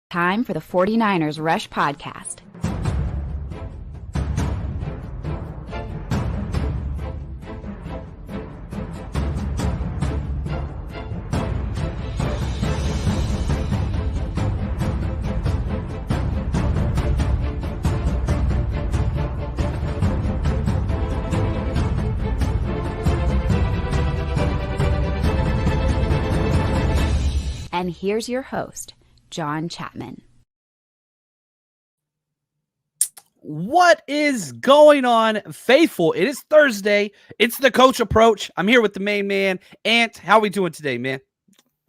Time for the 49ers Rush Podcast. And here's your host, John Chapman. What is going on, faithful? It is Thursday. It's the Coach Approach. I'm here with the main man, Ant. How we doing today, man?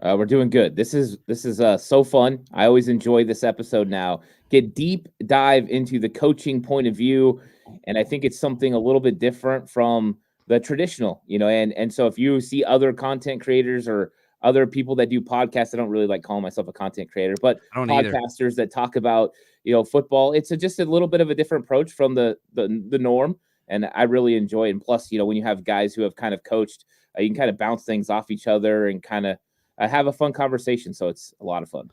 We're doing good. This is so fun. I always enjoy this episode now. Get deep dive into the coaching point of view, and I think it's something a little bit different from the traditional, and so if you see other content creators or other people that do podcasts, I don't really like calling myself a content creator, but podcasters that talk about, football, it's just a little bit of a different approach from the norm, and I really enjoy it. And plus, when you have guys who have kind of coached, you can kind of bounce things off each other and kind of have a fun conversation. So it's a lot of fun.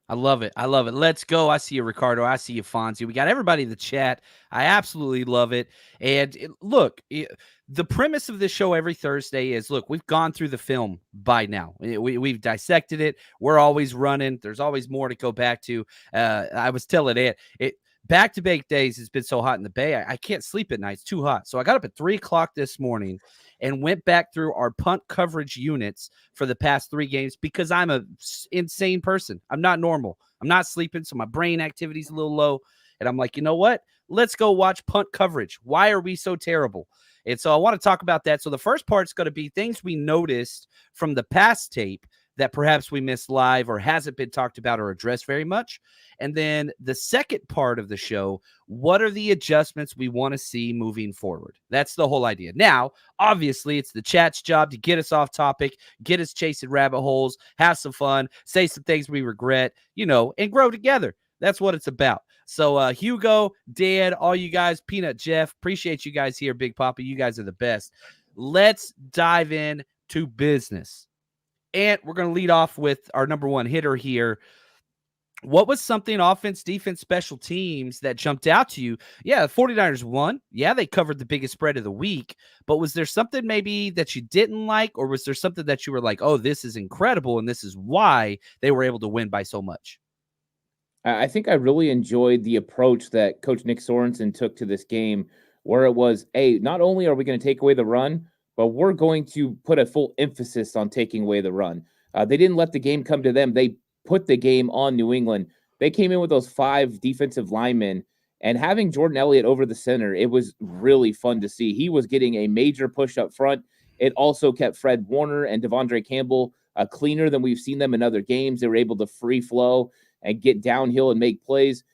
I love it. Let's go. I see you, Ricardo. I see you, Fonzie. We got everybody in the chat. I absolutely love it. And look, the premise of this show every Thursday is, look, we've gone through the film by now. We've dissected it. We're always running. There's always more to go back to. I was telling it back-to-back days, it's been so hot in the Bay. I can't sleep at night. It's too hot. So I got up at 3 o'clock this morning and went back through our punt coverage units for the past 3 games because I'm an insane person. I'm not normal. I'm not sleeping, so my brain activity's a little low. And I'm like, you know what? Let's go watch punt coverage. Why are we so terrible? And so I want to talk about that. So the first part's going to be things we noticed from the past tape that perhaps we missed live or hasn't been talked about or addressed very much. And then the second part of the show, what are the adjustments we want to see moving forward? That's the whole idea. Now, obviously, it's the chat's job to get us off topic, get us chasing rabbit holes, have some fun, say some things we regret, and grow together. That's what it's about. So Hugo, Dan, all you guys, Peanut, Jeff, appreciate you guys here, Big Papa. You guys are the best. Let's dive in to business. And we're going to lead off with our number one hitter here. What was something offense, defense, special teams that jumped out to you? Yeah, the 49ers won. Yeah, they covered the biggest spread of the week. But was there something maybe that you didn't like, or was there something that you were like, oh, this is incredible, and this is why they were able to win by so much? I think I really enjoyed the approach that Coach Nick Sorensen took to this game, where it was, hey, not only are we going to take away the run, but we're going to put a full emphasis on taking away the run. They didn't let the game come to them. They put the game on New England. They came in with those 5 defensive linemen, and having Jordan Elliott over the center, it was really fun to see. He was getting a major push up front. It also kept Fred Warner and Devondre Campbell cleaner than we've seen them in other games. They were able to free flow and get downhill and make plays.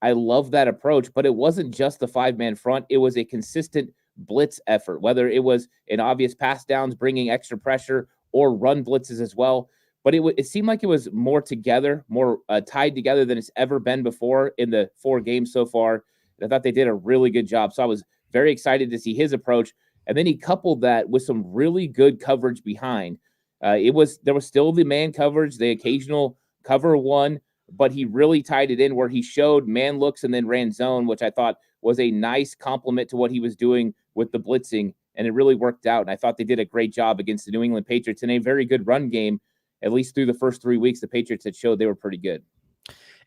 I love that approach, but it wasn't just the 5-man front. It was a consistent blitz effort, whether it was an obvious pass downs, bringing extra pressure, or run blitzes as well. But it seemed like it was more together, more tied together than it's ever been before in the 4 games so far. And I thought they did a really good job. So I was very excited to see his approach. And then he coupled that with some really good coverage behind. There was still the man coverage, the occasional cover one, but he really tied it in where he showed man looks and then ran zone, which I thought was a nice compliment to what he was doing with the blitzing, and it really worked out. And I thought they did a great job against the New England Patriots in a very good run game. At least through the first 3 weeks, the Patriots had showed they were pretty good.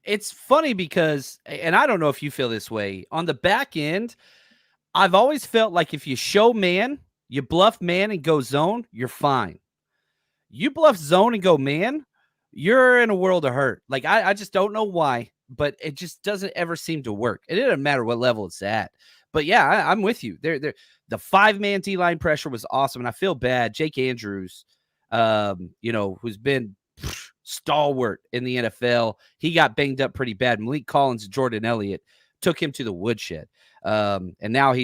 It's funny because, and I don't know if you feel this way, on the back end, I've always felt like if you show man, you bluff man and go zone, you're fine. You bluff zone and go man, you're in a world of hurt. Like, I just don't know why, but it just doesn't ever seem to work. It doesn't matter what level it's at. But yeah, I'm with you. The 5-man D-line pressure was awesome, and I feel bad. Jake Andrews, who's been stalwart in the NFL, he got banged up pretty bad. Malik Collins and Jordan Elliott took him to the woodshed. And now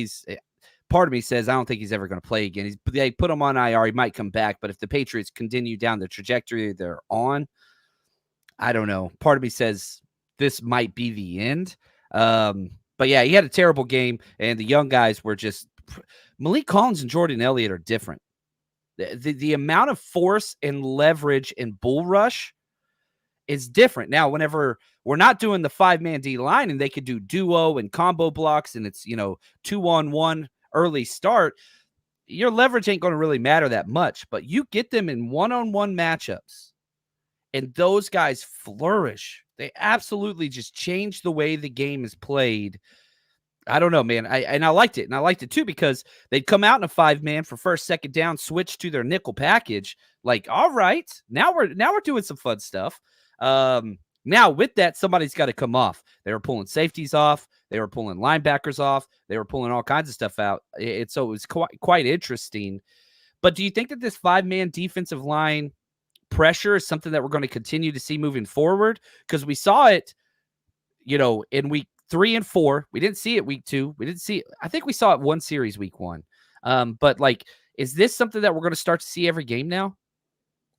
part of me says I don't think he's ever going to play again. They put him on IR. He might come back, but if the Patriots continue down the trajectory they're on, I don't know. Part of me says this might be the end. But yeah, he had a terrible game, and the young guys were just – Malik Collins and Jordan Elliott are different. The amount of force and leverage and bull rush is different. Now, whenever we're not doing the 5-man D line and they could do duo and combo blocks and it's, 2-on-1 early start, your leverage ain't going to really matter that much. But you get them in one-on-one matchups and those guys flourish. They absolutely just change the way the game is played. I don't know, man. I liked it. And I liked it too because they'd come out in a 5-man for first, second down, switch to their nickel package. Like, all right, now we're doing some fun stuff. Now with that, somebody's got to come off. They were pulling safeties off. They were pulling linebackers off. They were pulling all kinds of stuff out. So it was quite interesting. But do you think that this 5-man defensive line pressure is something that we're going to continue to see moving forward? Because we saw it, in week 3 and 4. We didn't see it week 2. We didn't see it. I think we saw it one series week 1. But is this something that we're going to start to see every game now?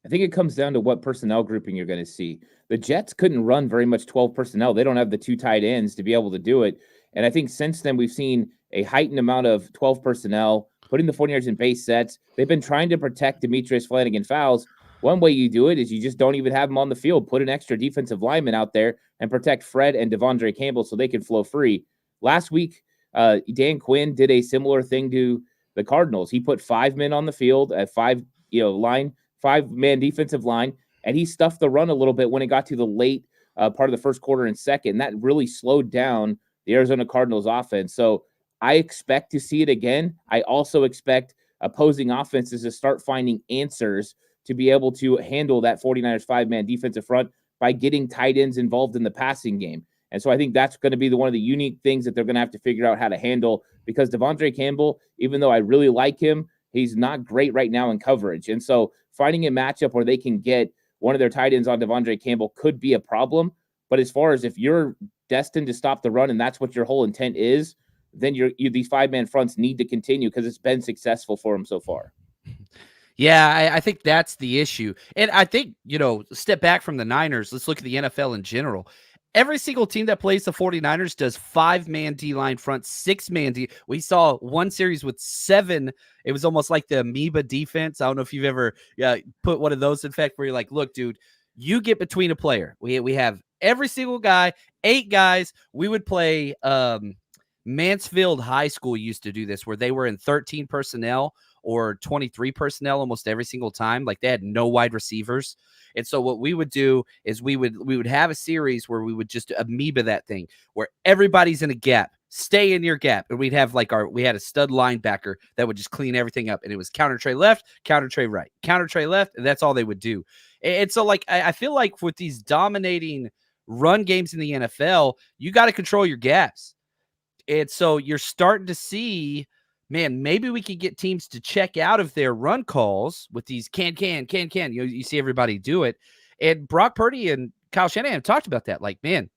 I think it comes down to what personnel grouping you're going to see. The Jets couldn't run very much 12 personnel. They don't have the 2 tight ends to be able to do it. And I think since then we've seen a heightened amount of 12 personnel, putting the 49ers in base sets. They've been trying to protect Demetrius Flanagan fouls. One way you do it is you just don't even have them on the field. Put an extra defensive lineman out there and protect Fred and Devondre Campbell so they can flow free. Last week, Dan Quinn did a similar thing to the Cardinals. He put 5 men on the field at 5-man defensive line, and he stuffed the run a little bit when it got to the late part of the first quarter and second. And that really slowed down the Arizona Cardinals offense. So I expect to see it again. I also expect opposing offenses to start finding answers to be able to handle that 49ers 5-man defensive front by getting tight ends involved in the passing game. And so I think that's going to be one of the unique things that they're going to have to figure out how to handle, because Devondre Campbell, even though I really like him, he's not great right now in coverage. And so finding a matchup where they can get one of their tight ends on Devondre Campbell could be a problem. But as far as if you're destined to stop the run and that's what your whole intent is, then these 5-man fronts need to continue because it's been successful for them so far. Yeah, I think that's the issue. And I think, step back from the Niners, let's look at the NFL in general. Every single team that plays the 49ers does 5-man D-line front, 6-man D. We saw one series with 7. It was almost like the amoeba defense. I don't know if you've ever put one of those in fact where you're like, look, dude, you get between a player. We have every single guy, 8 guys. We would play Mansfield High School used to do this where they were in 13 personnel or 23 personnel almost every single time. Like they had no wide receivers. And so what we would do is we would have a series where we would just amoeba that thing where everybody's in a gap, stay in your gap. And we'd have we had a stud linebacker that would just clean everything up. And it was counter tray left, counter tray right, counter tray left. And that's all they would do. And so I feel like with these dominating run games in the NFL, you got to control your gaps. And so you're starting to see, man, maybe we could get teams to check out of their run calls with these can. You see everybody do it. And Brock Purdy and Kyle Shanahan talked about that. Like, man,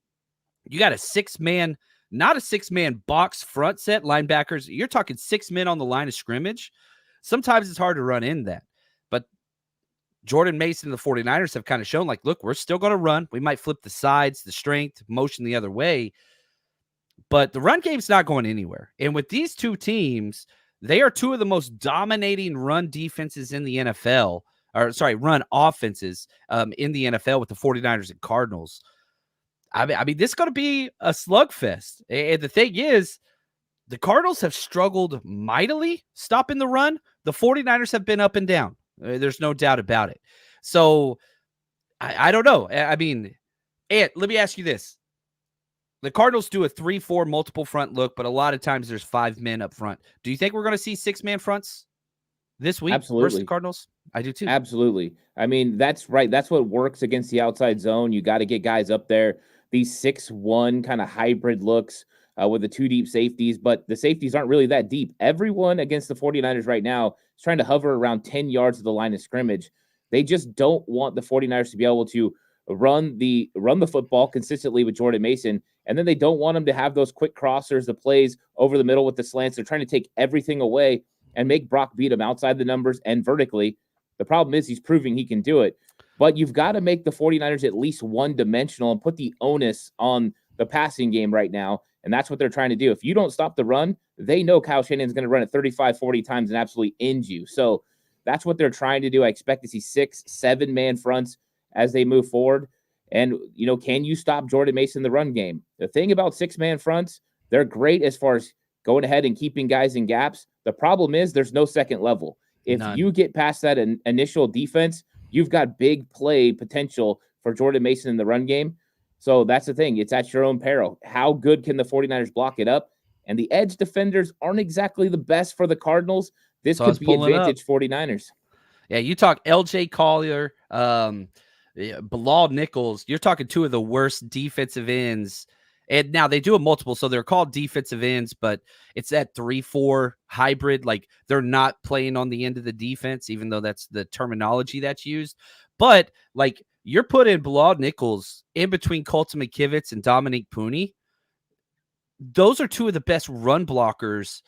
you got a 6-man, not a 6-man box front set linebackers. You're talking 6 men on the line of scrimmage. Sometimes it's hard to run in that. But Jordan Mason and the 49ers have kind of shown, like, look, we're still going to run. We might flip the sides, the strength, motion the other way. But the run game's not going anywhere. And with these two teams, they are 2 of the most dominating run defenses in the NFL. Run offenses in the NFL with the 49ers and Cardinals. I mean, this is going to be a slugfest. And the thing is, the Cardinals have struggled mightily stopping the run. The 49ers have been up and down. There's no doubt about it. So, I don't know. I mean, Ant, let me ask you this. The Cardinals do a 3-4 multiple front look, but a lot of times there's 5 men up front. Do you think we're going to see 6-man fronts this week versus the Cardinals? I do too. Absolutely. I mean, that's right. That's what works against the outside zone. You got to get guys up there. These 6-1 kind of hybrid looks with the 2 deep safeties, but the safeties aren't really that deep. Everyone against the 49ers right now is trying to hover around 10 yards of the line of scrimmage. They just don't want the 49ers to be able to run the football consistently with Jordan Mason. And then they don't want him to have those quick crossers, the plays over the middle with the slants. They're trying to take everything away and make Brock beat him outside the numbers and vertically. The problem is he's proving he can do it. But you've got to make the 49ers at least one-dimensional and put the onus on the passing game right now. And that's what they're trying to do. If you don't stop the run, they know Kyle Shanahan's going to run it 35, 40 times and absolutely end you. So that's what they're trying to do. I expect to see 6, 7-man fronts as they move forward. And, can you stop Jordan Mason in the run game? The thing about 6-man fronts, they're great as far as going ahead and keeping guys in gaps. The problem is there's no second level. If None. you get past that initial defense, you've got big play potential for Jordan Mason in the run game. So that's the thing. It's at your own peril. How good can the 49ers block it up? And the edge defenders aren't exactly the best for the Cardinals. This could be advantage 49ers. Yeah, you talk L.J. Collier, Bilal Nichols. You're talking two of the worst defensive ends. And now they do a multiple, so they're called defensive ends, but it's that 3-4 hybrid. Like, they're not playing on the end of the defense, even though that's the terminology that's used. But, like, you're putting Bilal Nichols in between Colton McKivitz and Dominique Pooney. Those are two of the best run blockers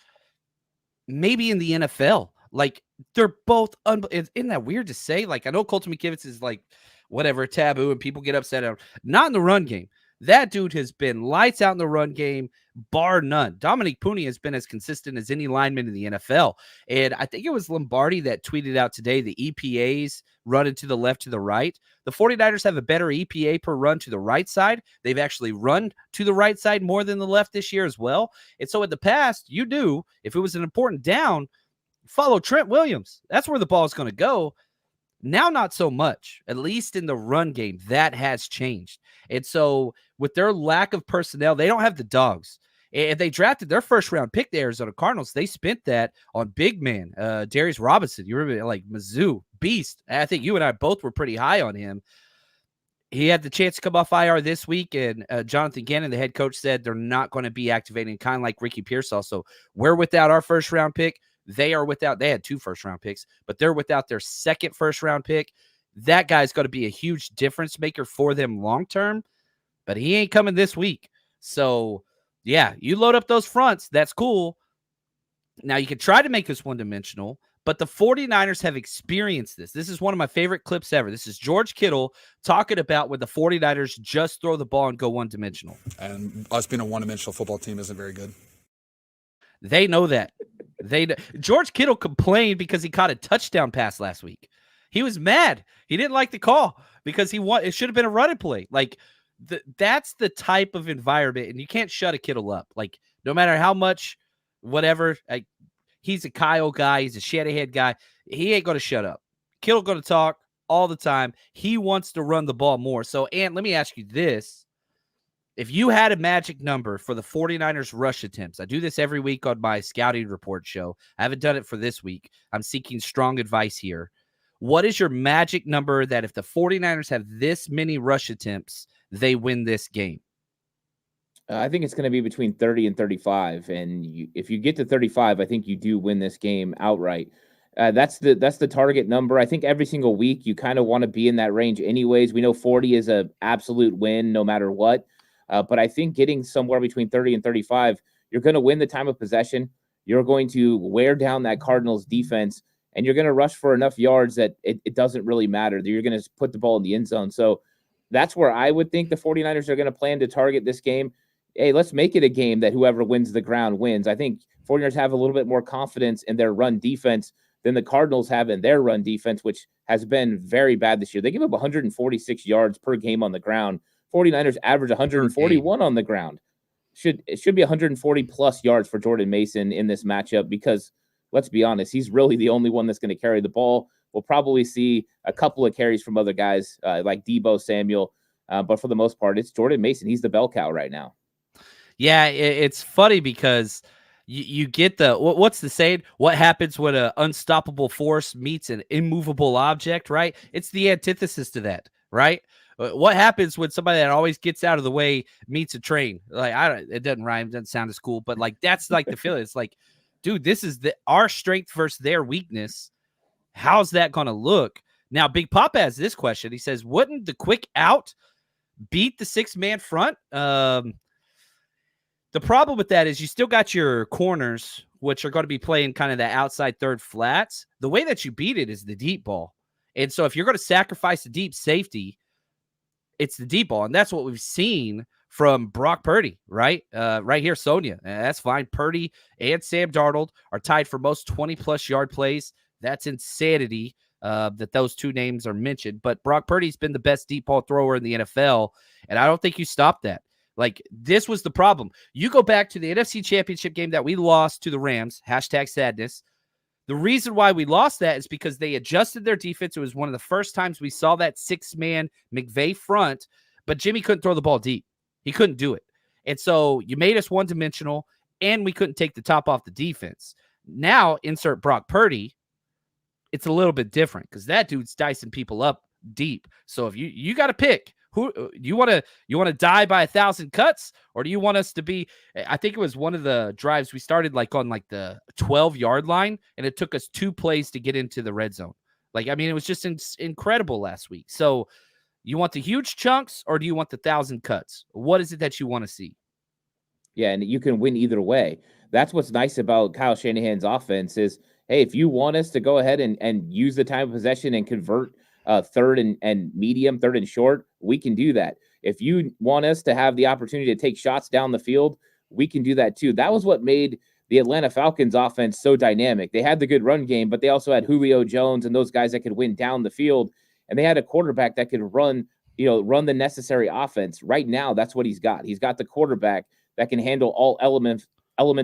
maybe in the NFL. Like, they're both isn't that weird to say? Like, I know Colton McKivitz is like whatever taboo and people get upset at him. Not in the run game. That dude has been lights out in the run game, bar none. Dominique Pooney has been as consistent as any lineman in the NFL. And I think it was Lombardi that tweeted out today the EPAs running to the left, to the right. The 49ers have a better EPA per run to the right side. They've actually run to the right side more than the left this year as well. And so in the past, you do, if it was an important down, follow Trent Williams. That's where the ball is going to go. Now, not so much, at least in the run game. That has changed. And so with their lack of personnel, they don't have the dogs. And they drafted their first round pick, the Arizona Cardinals. They spent that on big man, Darius Robinson. You remember, like, Mizzou, beast. I think you and I both were pretty high on him. He had the chance to come off IR this week, and Jonathan Gannon, the head coach, said they're not going to be activating, kind of like Ricky Pearsall. So we're without our first round pick. They had 2 first-round picks, but they're without their second first-round pick. That guy's going to be a huge difference maker for them long-term, but he ain't coming this week. So, yeah, you load up those fronts. That's cool. Now, you can try to make this one-dimensional, but the 49ers have experienced this. This is one of my favorite clips ever. This is George Kittle talking about when the 49ers just throw the ball and go one-dimensional. And us being a one-dimensional football team isn't very good. They know that. George Kittle complained because he caught a touchdown pass last week. He was mad. He didn't like the call because it should have been a running play. Like, that's the type of environment, and you can't shut a Kittle up. Like, no matter how much, whatever, he's a Kyle guy, he's a Shanahan guy. He ain't going to shut up. Kittle going to talk all the time. He wants to run the ball more. So, Ant, let me ask you this. If you had a magic number for the 49ers rush attempts, I do this every week on my scouting report show. I haven't done it for this week. I'm seeking strong advice here. What is your magic number that if the 49ers have this many rush attempts, they win this game? I think it's going to be between 30 and 35. And if you get to 35, I think you do win this game outright. That's the target number. I think every single week you kind of want to be in that range anyways. We know 40 is an absolute win no matter what. But I think getting somewhere between 30 and 35, you're going to win the time of possession. You're going to wear down that Cardinals defense, and you're going to rush for enough yards that it doesn't really matter. You're going to put the ball in the end zone. So that's where I would think the 49ers are going to plan to target this game. Hey, let's make it a game that whoever wins the ground wins. I think 49ers have a little bit more confidence in their run defense than the Cardinals have in their run defense, which has been very bad this year. They give up 146 yards per game on the ground. 49ers average 141 on the ground. It should be 140 plus yards for Jordan Mason in this matchup because, let's be honest, he's really the only one that's going to carry the ball. We'll probably see a couple of carries from other guys like Deebo Samuel, but for the most part, it's Jordan Mason. He's the bell cow right now. Yeah, it's funny because you get what's the saying? What happens when an unstoppable force meets an immovable object, right? It's the antithesis to that, right? What happens when somebody that always gets out of the way meets a train? Like, it doesn't rhyme, doesn't sound as cool, but like that's like the feeling. It's like, dude, this is our strength versus their weakness. How's that going to look? Now, Big Papa has this question. He says, wouldn't the quick out beat the 6-man front? The problem with that is you still got your corners, which are going to be playing kind of the outside third flats. The way that you beat it is the deep ball. And so if you're going to sacrifice the deep safety, it's the deep ball. And that's what we've seen from Brock Purdy, right? Right here, Sonia. That's fine. Purdy and Sam Darnold are tied for most 20-plus yard plays. That's insanity. that those two names are mentioned. But Brock Purdy's been the best deep ball thrower in the NFL, and I don't think you stop that. Like, this was the problem. You go back to the NFC Championship game that we lost to the Rams, #sadness. The reason why we lost that is because they adjusted their defense. It was one of the first times we saw that six-man McVay front, but Jimmy couldn't throw the ball deep. He couldn't do it. And so you made us one-dimensional, and we couldn't take the top off the defense. Now, insert Brock Purdy, it's a little bit different because that dude's dicing people up deep. So if you got to pick, who you want to die by 1,000 cuts, or do you want us to be? I think it was one of the drives we started like on like the 12-yard line, and it took us 2 plays to get into the red zone. Like, I mean, it was just incredible last week. So you want the huge chunks, or do you want the 1,000 cuts? What is it that you want to see? Yeah, and you can win either way. That's what's nice about Kyle Shanahan's offense is, hey, if you want us to go ahead and use the time of possession and convert third and medium, third and short, we can do that. If you want us to have the opportunity to take shots down the field, we can do that too. That was what made the Atlanta Falcons offense so dynamic. They had the good run game, but they also had Julio Jones and those guys that could win down the field. And they had a quarterback that could run the necessary offense. Right now, that's what he's got. He's got the quarterback that can handle all elements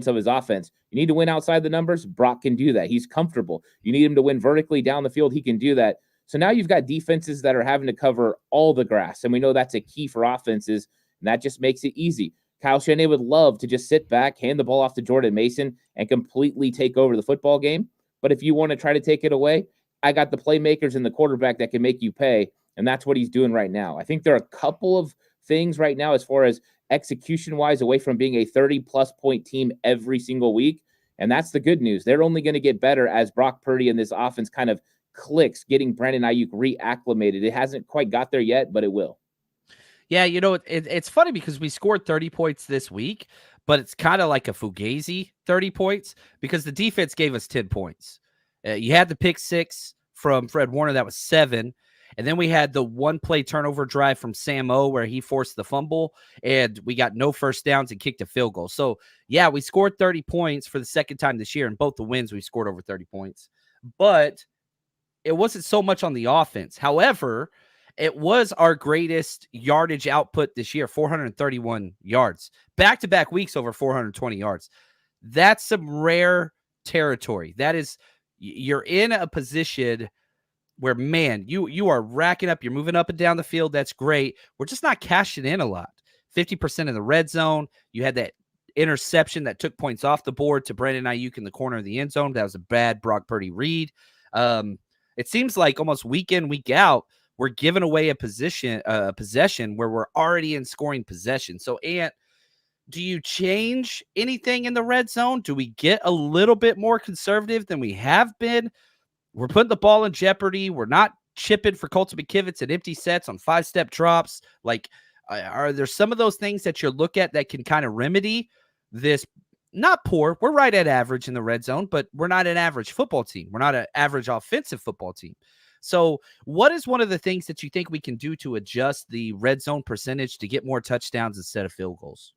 of his offense. You need to win outside the numbers, Brock can do that. He's comfortable. You need him to win vertically down the field, he can do that. So now you've got defenses that are having to cover all the grass, and we know that's a key for offenses, and that just makes it easy. Kyle Shanahan would love to just sit back, hand the ball off to Jordan Mason, and completely take over the football game. But if you want to try to take it away, I got the playmakers and the quarterback that can make you pay, and that's what he's doing right now. I think there are a couple of things right now as far as execution-wise away from being a 30-plus point team every single week, and that's the good news. They're only going to get better as Brock Purdy and this offense kind of clicks, getting Brandon Ayuk reacclimated. It hasn't quite got there yet, but it will. Yeah, it's funny because we scored 30 points this week, but it's kind of like a fugazi 30 points because the defense gave us 10 points. You had the pick 6 from Fred Warner. That was 7. And then we had the one-play turnover drive from Sam O where he forced the fumble, and we got no first downs and kicked a field goal. So, yeah, we scored 30 points for the second time this year. In both the wins, we scored over 30 points. But it wasn't so much on the offense. However, it was our greatest yardage output this year, 431 yards. Back-to-back weeks over 420 yards. That's some rare territory. That is, you're in a position where, man, you are racking up. You're moving up and down the field. That's great. We're just not cashing in a lot. 50% in the red zone. You had that interception that took points off the board to Brandon Ayuk in the corner of the end zone. That was a bad Brock Purdy read. It seems like almost week in, week out, we're giving away a possession where we're already in scoring possession. So, Ant, do you change anything in the red zone? Do we get a little bit more conservative than we have been? We're putting the ball in jeopardy. We're not chipping for Colton McKivitz at empty sets on 5-step drops. Like, are there some of those things that you look at that can kind of remedy this? Not poor. We're right at average in the red zone, but we're not an average football team. We're not an average offensive football team. So what is one of the things that you think we can do to adjust the red zone percentage to get more touchdowns instead of field goals?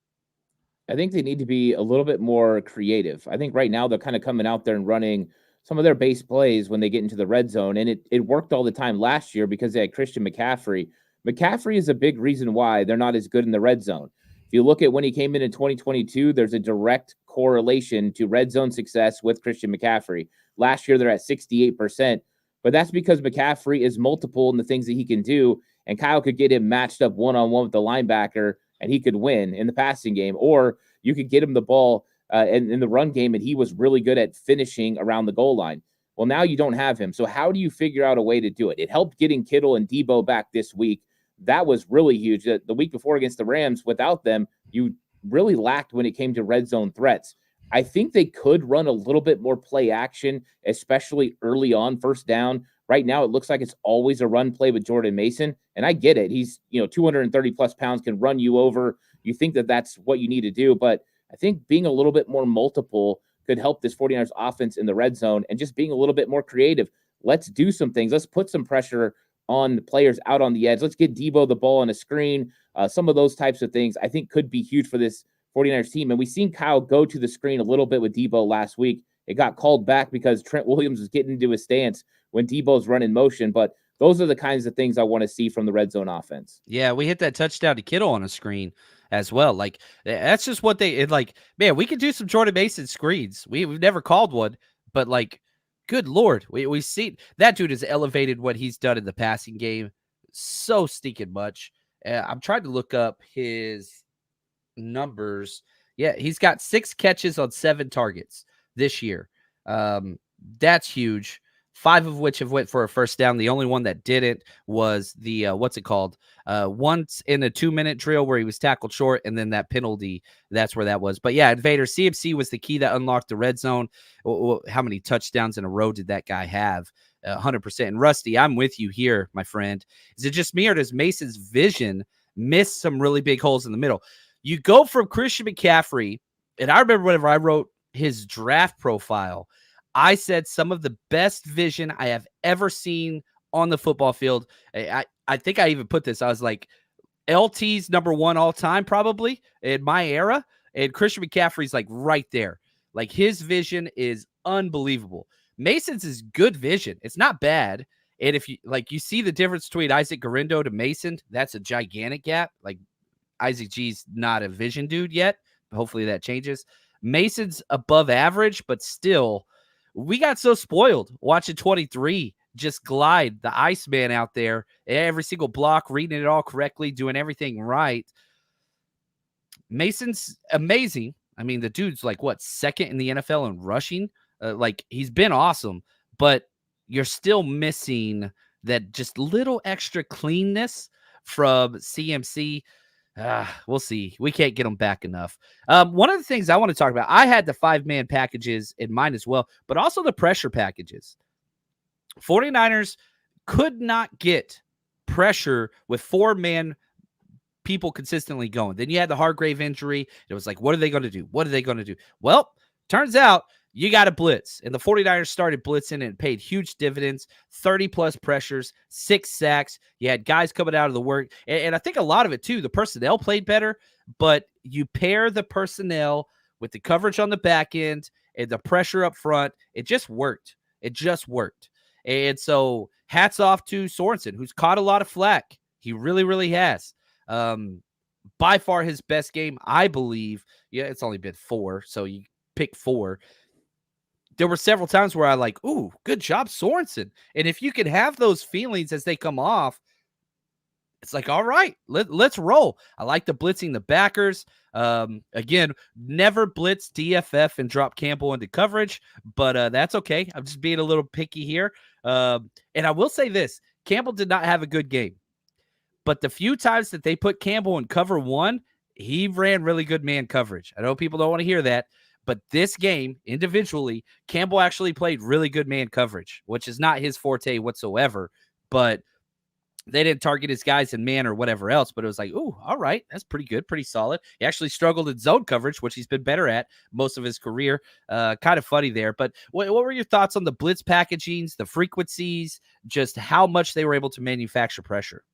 I think they need to be a little bit more creative. I think right now they're kind of coming out there and running some of their base plays when they get into the red zone, and it worked all the time last year because they had Christian McCaffrey. McCaffrey is a big reason why they're not as good in the red zone. If you look at when he came in 2022, there's a direct correlation to red zone success with Christian McCaffrey. Last year, they're at 68%, but that's because McCaffrey is multiple in the things that he can do, and Kyle could get him matched up one-on-one with the linebacker, and he could win in the passing game, or you could get him the ball in the run game, and he was really good at finishing around the goal line. Well, now you don't have him, so how do you figure out a way to do it? It helped getting Kittle and Debo back this week. That was really huge. The week before against the Rams, without them, you really lacked when it came to red zone threats. I think they could run a little bit more play action, especially early on first down. Right now, it looks like it's always a run play with Jordan Mason, and I get it. He's 230 plus pounds, can run you over. You think that that's what you need to do, but I think being a little bit more multiple could help this 49ers offense in the red zone, and just being a little bit more creative. Let's do some things. Let's put some pressure on the players out on the edge. Let's get Debo the ball on a screen. Some of those types of things I think could be huge for this 49ers team. And we've seen Kyle go to the screen a little bit with Debo last week. It got called back because Trent Williams was getting into his stance when Debo's running motion. But those are the kinds of things I want to see from the red zone offense. Yeah, we hit that touchdown to Kittle on a screen as well. Like that's just what man, we could do some Jordan Mason screens. We've never called one, but like, good Lord, we see that dude has elevated what he's done in the passing game so stinking much. I'm trying to look up his numbers. Yeah, he's got 6 catches on 7 targets this year. That's huge. 5 of which have went for a first down. The only one that didn't was the what's it called? Once in a 2-minute drill where he was tackled short, and then that penalty. That's where that was. But yeah, Invader CMC was the key that unlocked the red zone. How many touchdowns in a row did that guy have? 100%. And Rusty, I'm with you here, my friend. Is it just me, or does Mason's vision miss some really big holes in the middle? You go from Christian McCaffrey, and I remember whenever I wrote his draft profile, I said some of the best vision I have ever seen on the football field. I think I even put this. I was like, LT's number 1 all time, probably in my era. And Christian McCaffrey's like right there. Like his vision is unbelievable. Mason's is good vision. It's not bad. And if you see the difference between Isaac Garindo to Mason, that's a gigantic gap. Like Isaac G's not a vision dude yet. Hopefully that changes. Mason's above average, but still, we got so spoiled watching 23 just glide the Iceman out there, every single block, reading it all correctly, doing everything right. Mason's amazing. I mean, the dude's like, what, 2nd in the NFL in rushing? Like, he's been awesome, but you're still missing that just little extra cleanness from CMC. We'll see. We can't get them back enough. One of the things I want to talk about, I had the 5-man packages in mind as well, but also the pressure packages. 49ers could not get pressure with 4-man people consistently going. Then you had the Hargrave injury. It was like, what are they going to do? What are they going to do? Well, turns out you got to blitz. And the 49ers started blitzing, and it paid huge dividends, 30-plus pressures, 6 sacks. You had guys coming out of the work. And I think a lot of it, too, the personnel played better, but you pair the personnel with the coverage on the back end and the pressure up front. It just worked. It just worked. And so hats off to Sorensen, who's caught a lot of flack. He really, really has. By far his best game, I believe. Yeah, it's only been 4, so you pick 4. There were several times where I like, ooh, good job, Sorensen. And if you can have those feelings as they come off, it's like, all right, let's roll. I like the blitzing the backers. Again, never blitz DFF and drop Campbell into coverage, but that's okay. I'm just being a little picky here. And I will say this, Campbell did not have a good game, but the few times that they put Campbell in cover 1, he ran really good man coverage. I know people don't want to hear that, but this game, individually, Campbell actually played really good man coverage, which is not his forte whatsoever. But they didn't target his guys in man or whatever else. But it was like, ooh, all right, that's pretty good, pretty solid. He actually struggled in zone coverage, which he's been better at most of his career. Kind of funny there. But what were your thoughts on the blitz packagings, the frequencies, just how much they were able to manufacture pressure?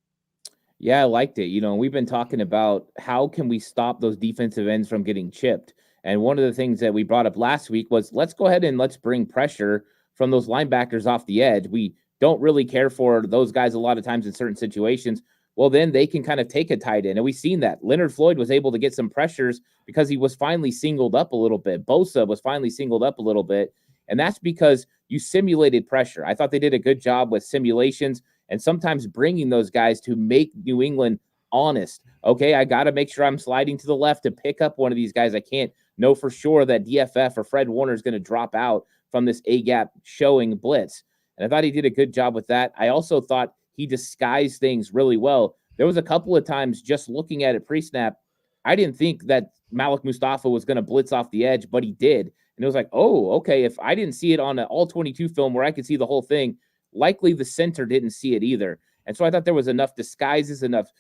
Yeah, I liked it. We've been talking about how can we stop those defensive ends from getting chipped. And one of the things that we brought up last week was let's go ahead and let's bring pressure from those linebackers off the edge. We don't really care for those guys a lot of times in certain situations. Well, then they can kind of take a tight end. And we've seen that. Leonard Floyd was able to get some pressures because he was finally singled up a little bit. Bosa was finally singled up a little bit. And that's because you simulated pressure. I thought they did a good job with simulations and sometimes bringing those guys to make New England honest. Okay, I got to make sure I'm sliding to the left to pick up one of these guys. I can't know for sure that DFF or Fred Warner is going to drop out from this A-gap showing blitz. And I thought he did a good job with that. I also thought he disguised things really well. There was a couple of times just looking at it pre-snap, I didn't think that Malik Mustafa was going to blitz off the edge, but he did. And it was like, oh, okay, if I didn't see it on an all-22 film where I could see the whole thing, likely the center didn't see it either. And so I thought there was enough disguises, enough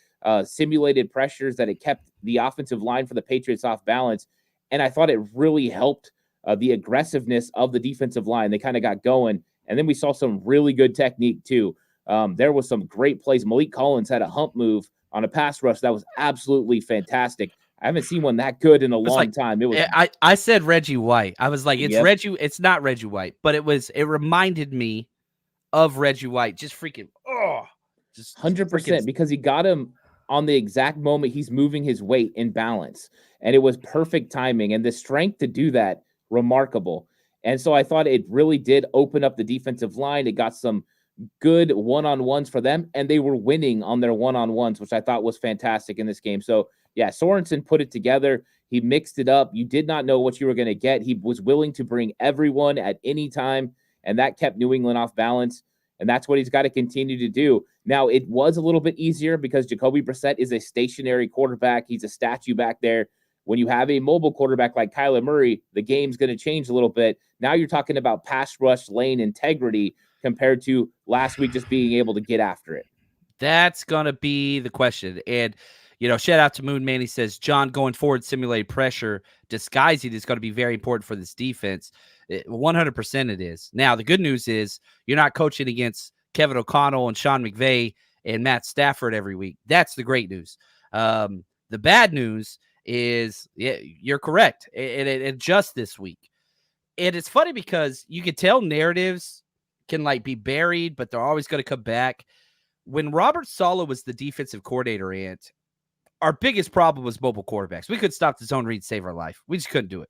simulated pressures that it kept the offensive line for the Patriots off balance. And I thought it really helped the aggressiveness of the defensive line. They kind of got going. And then we saw some really good technique too. There was some great plays. Malik Collins had a hump move on a pass rush that was absolutely fantastic. I haven't seen one that good in a long time. It was. I said Reggie White. I was like, it's Yep. Reggie. It's not Reggie White, but it reminded me of Reggie White. Just freaking, just 100%, because he got him on the exact moment he's moving his weight in balance. And it was perfect timing. And the strength to do that, remarkable. And so I thought it really did open up the defensive line. It got some good one-on-ones for them, and they were winning on their one-on-ones, which I thought was fantastic in this game. So, yeah, Sorensen put it together. He mixed it up. You did not know what you were going to get. He was willing to bring everyone at any time, and that kept New England off balance, and that's what he's got to continue to do. Now, it was a little bit easier because Jacoby Brissett is a stationary quarterback. He's a statue back there. When you have a mobile quarterback like Kyler Murray, the game's going to change a little bit. Now you're talking about pass rush lane integrity compared to last week just being able to get after it. That's going to be the question. And, shout out to Moon Man. He says, John, going forward, simulate pressure, disguising is going to be very important for this defense. 100% it is. Now, the good news is you're not coaching against Kevin O'Connell and Sean McVay and Matt Stafford every week. That's the great news. The bad news is, you're correct. It just this week. And it's funny because you can tell narratives can be buried, but they're always going to come back. When Robert Saleh was the defensive coordinator, our biggest problem was mobile quarterbacks. We could stop the zone read, save our life. We just couldn't do it.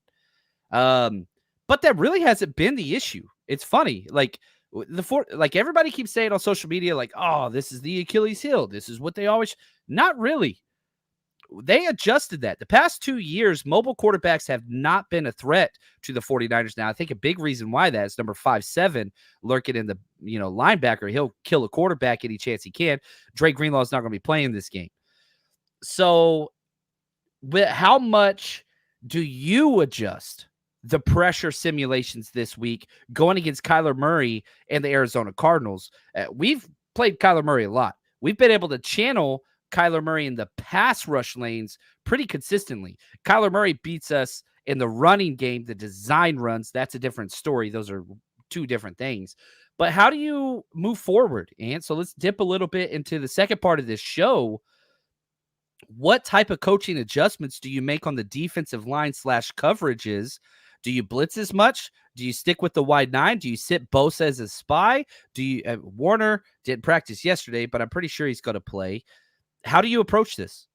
But that really hasn't been the issue. It's funny. Everybody keeps saying on social media, oh, this is the Achilles heel. This is what they always, not really. They adjusted that. The past 2 years, mobile quarterbacks have not been a threat to the 49ers. Now, I think a big reason why that is number 5'7", lurking in the linebacker. He'll kill a quarterback any chance he can. Drake Greenlaw is not going to be playing this game. So, how much do you adjust the pressure simulations this week going against Kyler Murray and the Arizona Cardinals? We've played Kyler Murray a lot. We've been able to channel Kyler Murray in the pass rush lanes pretty consistently. Kyler Murray beats us in the running game, the design runs. That's a different story. Those are two different things. But how do you move forward, Ant? So let's dip a little bit into the second part of this show. What type of coaching adjustments do you make on the defensive line / coverages? Do you blitz as much? Do you stick with the wide 9? Do you sit Bosa as a spy? Do you Warner didn't practice yesterday, but I'm pretty sure he's going to play. How do you approach this?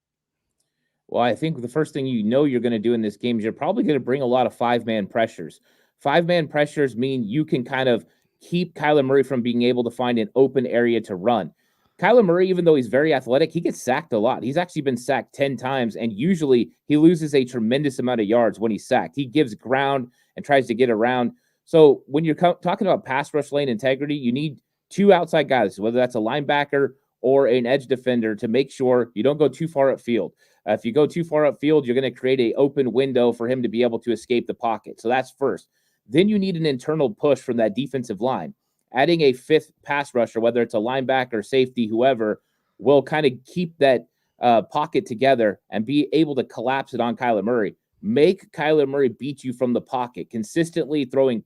Well, I think the first thing you're going to do in this game is you're probably going to bring a lot of 5-man pressures. 5-man pressures mean you can kind of keep Kyler Murray from being able to find an open area to run. Kyler Murray, even though he's very athletic, he gets sacked a lot. He's actually been sacked 10 times, and usually he loses a tremendous amount of yards when he's sacked. He gives ground and tries to get around. So when you're talking about pass rush lane integrity, you need two outside guys, whether that's a linebacker or an edge defender, to make sure you don't go too far upfield. If you go too far upfield, you're going to create an open window for him to be able to escape the pocket. So that's first. Then you need an internal push from that defensive line. Adding a fifth pass rusher, whether it's a linebacker, safety, whoever, will kind of keep that pocket together and be able to collapse it on Kyler Murray. Make Kyler Murray beat you from the pocket, consistently throwing,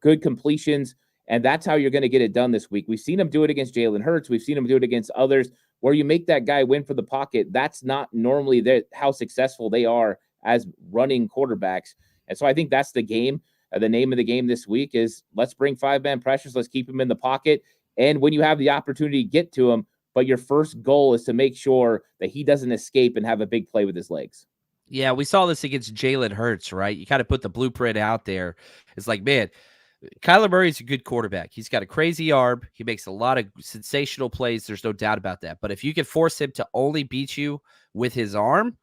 good completions. And that's how you're going to get it done this week. We've seen him do it against Jalen Hurts. We've seen him do it against others where you make that guy win for the pocket. That's not normally how successful they are as running quarterbacks. And so I think that's the game. The name of the game this week is let's bring 5-man pressures. Let's keep him in the pocket. And when you have the opportunity to get to him, but your first goal is to make sure that he doesn't escape and have a big play with his legs. Yeah, we saw this against Jalen Hurts, right? You kind of put the blueprint out there. It's like, man, Kyler Murray's a good quarterback. He's got a crazy arm. He makes a lot of sensational plays. There's no doubt about that. But if you can force him to only beat you with his arm,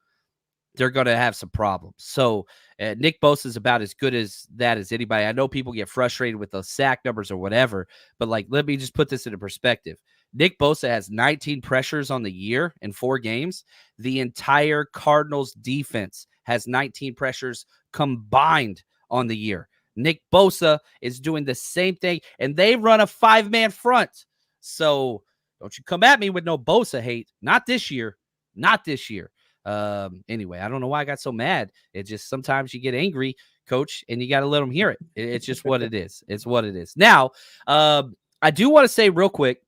they're going to have some problems. So Nick Bosa is about as good as that as anybody. I know people get frustrated with the sack numbers or whatever, but let me just put this into perspective. Nick Bosa has 19 pressures on the year in 4 games. The entire Cardinals defense has 19 pressures combined on the year. Nick Bosa is doing the same thing, and they run a 5-man front. So don't you come at me with no Bosa hate. Not this year. Not this year. Anyway, I don't know why I got so mad. It just sometimes you get angry, coach, and you got to let them hear it. It's just what it is. It's what it is. Now, I do want to say real quick,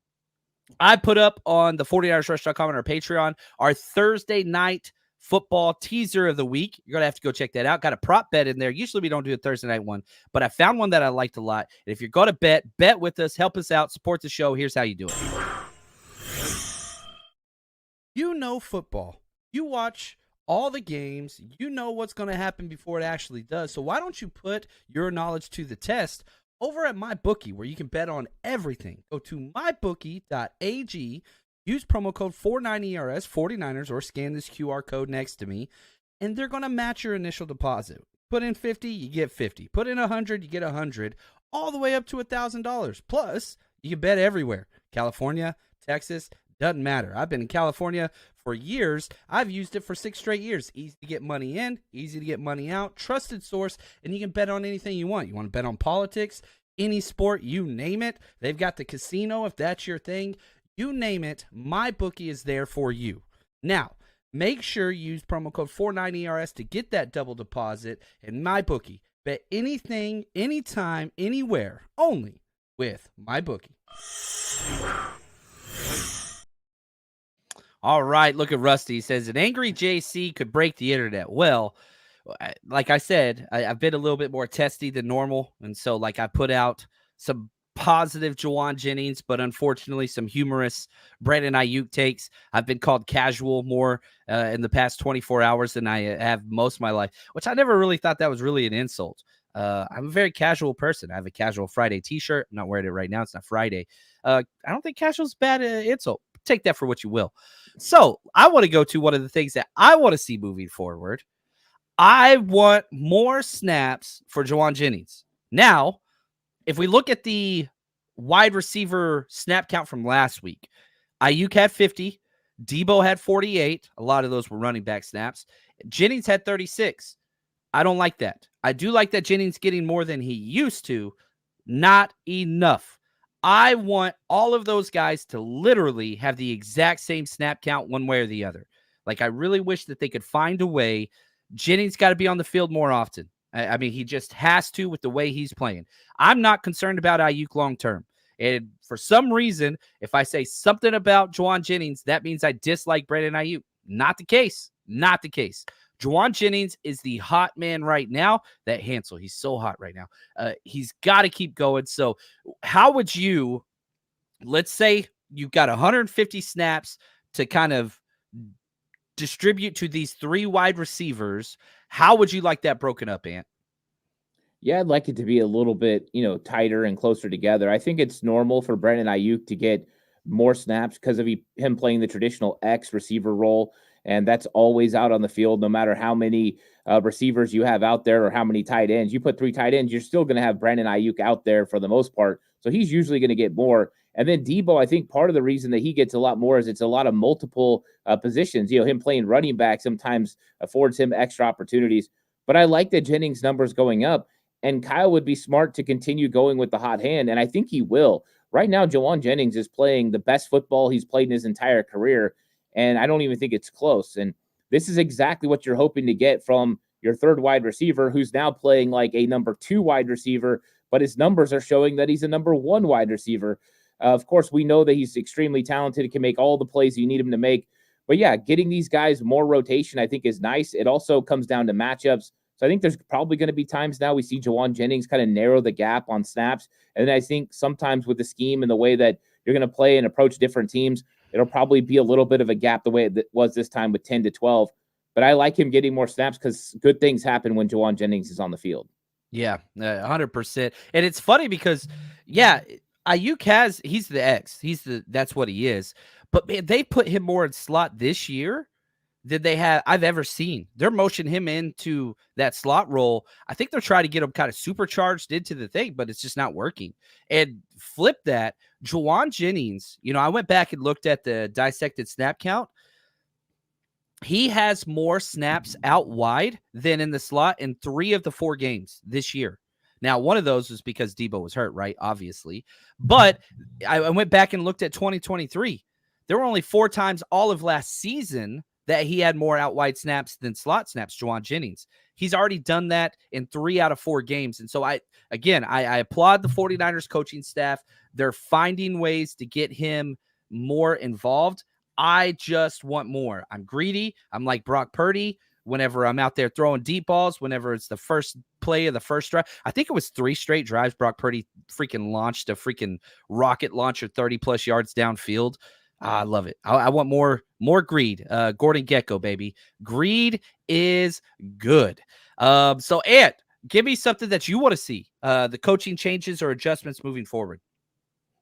I put up on the 49ersrush.com on our Patreon our Thursday night football teaser of the week. You're going to have to go check that out. Got a prop bet in there. Usually we don't do a Thursday night one, but I found one that I liked a lot. And if you're going to bet with us, help us out, support the show. Here's how you do it. You know football. You watch all the games. You know what's going to happen before it actually does. So why don't you put your knowledge to the test over at MyBookie, where you can bet on everything. Go to mybookie.ag, use promo code 49ERS, 49ers, or scan this QR code next to me, and they're going to match your initial deposit. Put in 50, you get 50. Put in 100, you get 100, all the way up to $1,000. Plus, you can bet everywhere. California, Texas, doesn't matter. I've been in California for years. I've used it for 6 straight years. Easy to get money in, easy to get money out, trusted source, and you can bet on anything you want. You want to bet on politics, any sport, you name it. They've got the casino if that's your thing. You name it, MyBookie is there for you. Now, make sure you use promo code 49ERS to get that double deposit. And MyBookie, bet anything, anytime, anywhere, only with MyBookie. All right, look at Rusty. He says, an angry JC could break the internet. Well, like I said, I've been a little bit more testy than normal. And so, like, I put out some positive Juwan Jennings, but unfortunately some humorous Brandon Ayuk takes. I've been called casual more in the past 24 hours than I have most of my life, which I never really thought that was really an insult. I'm a very casual person. I have a casual Friday t-shirt. I'm not wearing it right now. It's not Friday. I don't think casual is bad insult. Take that for what you will. So I want to go to one of the things that I want to see moving forward. I want more snaps for Juwan Jennings. Now, if we look at the wide receiver snap count from last week, Ayuk had 50, Debo had 48. A lot of those were running back snaps. Jennings had 36. I don't like that. I do like that Jennings getting more than he used to. Not enough. I want all of those guys to literally have the exact same snap count one way or the other. Like, I really wish that they could find a way. Jennings got to be on the field more often. I mean, he just has to with the way he's playing. I'm not concerned about Ayuk long-term. And for some reason, if I say something about Juwan Jennings, that means I dislike Brandon Ayuk. Not the case. Not the case. Juwan Jennings is the hot man right now. That Hansel, he's so hot right now. He's got to keep going. So how would you, let's say you've got 150 snaps to kind of distribute to these 3 wide receivers. How would you like that broken up, Ant? Yeah, I'd like it to be a little bit, tighter and closer together. I think it's normal for Brandon Ayuk to get more snaps because of him playing the traditional X receiver role. And that's always out on the field, no matter how many receivers you have out there or how many tight ends. You put 3 tight ends, you're still going to have Brandon Ayuk out there for the most part. So he's usually going to get more. And then Debo, I think part of the reason that he gets a lot more is it's a lot of multiple positions. Him playing running back sometimes affords him extra opportunities. But I like that Jennings' numbers going up. And Kyle would be smart to continue going with the hot hand. And I think he will. Right now, Juwan Jennings is playing the best football he's played in his entire career. And I don't even think it's close. And this is exactly what you're hoping to get from your 3rd wide receiver, who's now playing like a number 2 wide receiver, but his numbers are showing that he's a number 1 wide receiver. Of course, we know that he's extremely talented. He can make all the plays you need him to make. But yeah, getting these guys more rotation, I think, is nice. It also comes down to matchups. So I think there's probably going to be times now we see Juwan Jennings kind of narrow the gap on snaps. And then I think sometimes with the scheme and the way that you're going to play and approach different teams, it'll probably be a little bit of a gap the way it was this time with 10 to 12. But I like him getting more snaps because good things happen when Juwan Jennings is on the field. Yeah, 100%. And it's funny because, Ayuk he's the X. That's what he is. But man, they put him more in slot this year than I've ever seen. They're motioning him into that slot role. I think they're trying to get him kind of supercharged into the thing, but it's just not working. And flip that, Juwan Jennings, I went back and looked at the dissected snap count. He has more snaps out wide than in the slot in 3 of the 4 games this year. Now, one of those was because Debo was hurt, right? Obviously. But I went back and looked at 2023. There were only 4 times all of last season that he had more out wide snaps than slot snaps, Juwan Jennings. He's already done that in 3 out of 4 games. And so I applaud the 49ers coaching staff. They're finding ways to get him more involved. I just want more. I'm greedy. I'm like Brock Purdy. Whenever I'm out there throwing deep balls, whenever it's the first play of the first drive, I think it was 3 straight drives. Brock Purdy freaking launched a freaking rocket launcher 30+ yards downfield. I love it. I want more greed. Gordon Gecko, baby. Greed is good. So Ed, give me something that you want to see. The coaching changes or adjustments moving forward.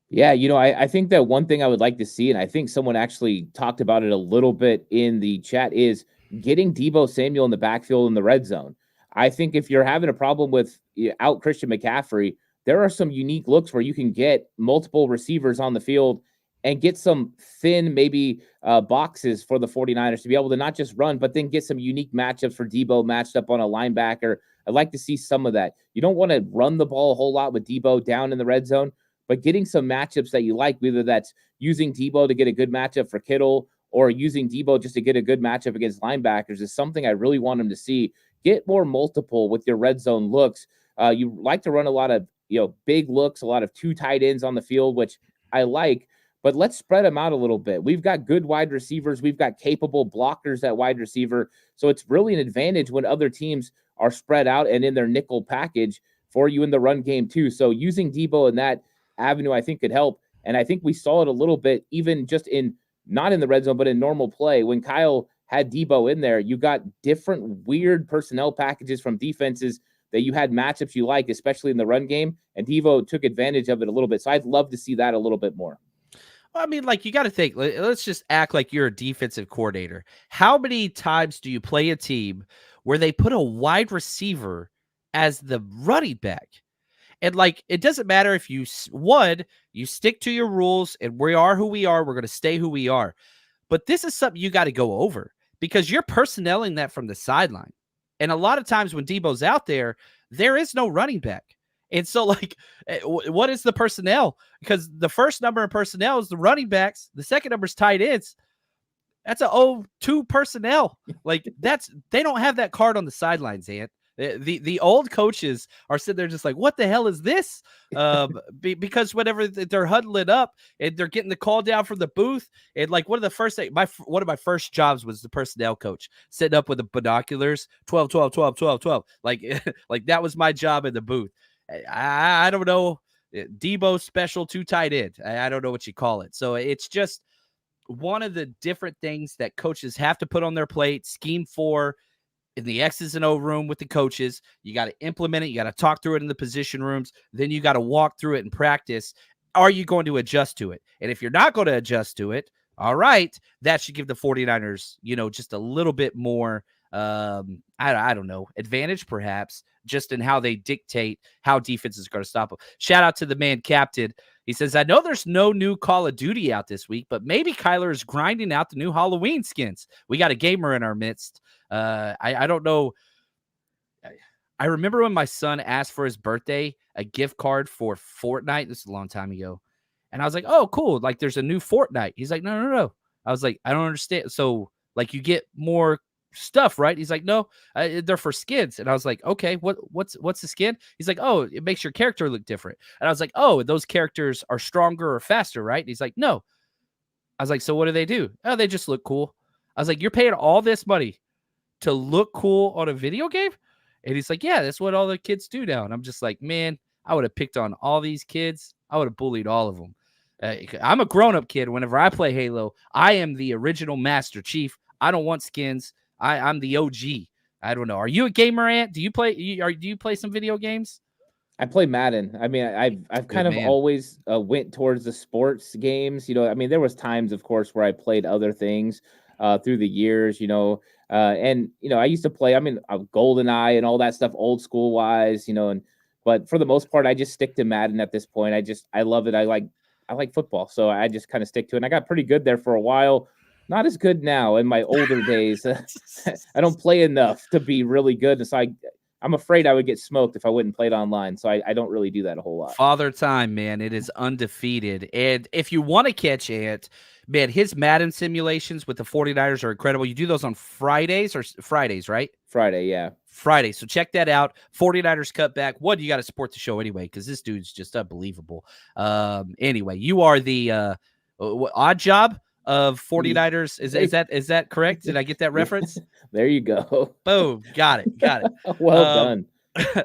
Yeah, I think that one thing I would like to see, and I think someone actually talked about it a little bit in the chat, is getting Deebo Samuel in the backfield in the red zone. I think if you're having a problem with out Christian McCaffrey, there are some unique looks where you can get multiple receivers on the field and get some thin, maybe boxes for the 49ers to be able to not just run, but then get some unique matchups for Deebo matched up on a linebacker. I'd like to see some of that. You don't want to run the ball a whole lot with Deebo down in the red zone, but getting some matchups that you like, whether that's using Deebo to get a good matchup for Kittle or using Deebo just to get a good matchup against linebackers, is something I really want him to see. Get more multiple with your red zone looks. You like to run a lot of big looks, a lot of 2 tight ends on the field, which I like, but let's spread them out a little bit. We've got good wide receivers. We've got capable blockers at wide receiver. So it's really an advantage when other teams are spread out and in their nickel package for you in the run game too. So using Deebo in that avenue, I think, could help. And I think we saw it a little bit, even just not in the red zone, but in normal play. When Kyle had Deebo in there, you got different weird personnel packages from defenses that you had matchups you like, especially in the run game. And Deebo took advantage of it a little bit. So I'd love to see that a little bit more. Well, I mean, like, you got to think, let's just act like you're a defensive coordinator. How many times do you play a team where they put a wide receiver as the running back? And like, it doesn't matter if you stick to your rules and we are who we are. We're going to stay who we are. But this is something you got to go over because you're personnelling that from the sideline. And a lot of times when Deebo's out there is no running back. And so, like, what is the personnel? Because the first number in personnel is the running backs. The second number is tight ends. That's a 0-2 personnel. Like, they don't have that card on the sidelines, Ant. The old coaches are sitting there just like, what the hell is this? Because whenever they're huddling up and they're getting the call down from the booth, and like one of my first jobs was the personnel coach, sitting up with the binoculars, 12, 12, 12, 12, 12. Like, like that was my job in the booth. I don't know. Deebo special 2 tight end. I don't know what you call it. So it's just one of the different things that coaches have to put on their plate, scheme for in the X's and O room with the coaches. You got to implement it. You got to talk through it in the position rooms. Then you got to walk through it in practice. Are you going to adjust to it? And if you're not going to adjust to it, all right, that should give the 49ers, just a little bit more, I don't know, advantage perhaps, just in how they dictate how defense is going to stop them. Shout out to the man Captain. He says, I know there's no new Call of Duty out this week, but maybe Kyler is grinding out the new Halloween skins. We got a gamer in our midst. I don't know. I remember when my son asked for his birthday a gift card for Fortnite. This is a long time ago. And I was like, oh, cool. Like, there's a new Fortnite. He's like, no. I was like, I don't understand. So, like, you get more stuff, right? He's like, no, they're for skins. And I was like, okay, what's the skin? He's like, oh, it makes your character look different. And I was like, oh, those characters are stronger or faster, right? And he's like, no. I was like, so what do they do? Oh, they just look cool. I was like, you're paying all this money to look cool on a video game? And he's like, yeah, that's what all the kids do now. And I'm just like, man, I would have picked on all these kids. I would have bullied all of them. I'm a grown-up kid. Whenever I play Halo, I am the original Master Chief. I don't want skins. I'm the OG. I don't know. Are you a gamer, Ant? Do you play some video games? I play Madden. I mean, I've kind of always went towards the sports games. I mean, there was times, of course, where I played other things through the years. And I used to play. I mean, GoldenEye and all that stuff, old school wise. But for the most part, I just stick to Madden at this point. I love it. I like football, so I just kind of stick to it. And I got pretty good there for a while. Not as good now in my older days. I don't play enough to be really good, and so I'm afraid I would get smoked if I wouldn't play it online. So I don't really do that a whole lot. Father Time, man. It is undefeated. And if you want to catch Ant, man, his Madden simulations with the 49ers are incredible. You do those on Fridays, right? Friday, yeah. Friday. So check that out. 49ers Cutback. One, you got to support the show anyway, because this dude's just unbelievable. Anyway, you are the odd job. of 49ers. Is that correct? Did I get that reference? There you go. Boom. Got it. Well done.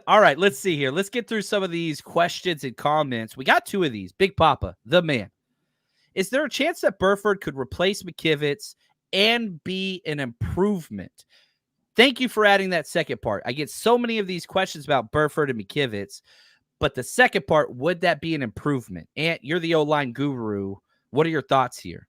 All right, let's see here. Let's get through some of these questions and comments. We got 2 of these. Big Papa, the man. Is there a chance that Burford could replace McKivitz and be an improvement? Thank you for adding that second part. I get so many of these questions about Burford and McKivitz, but the second part, would that be an improvement? Ant, you're the O-line guru. What are your thoughts here?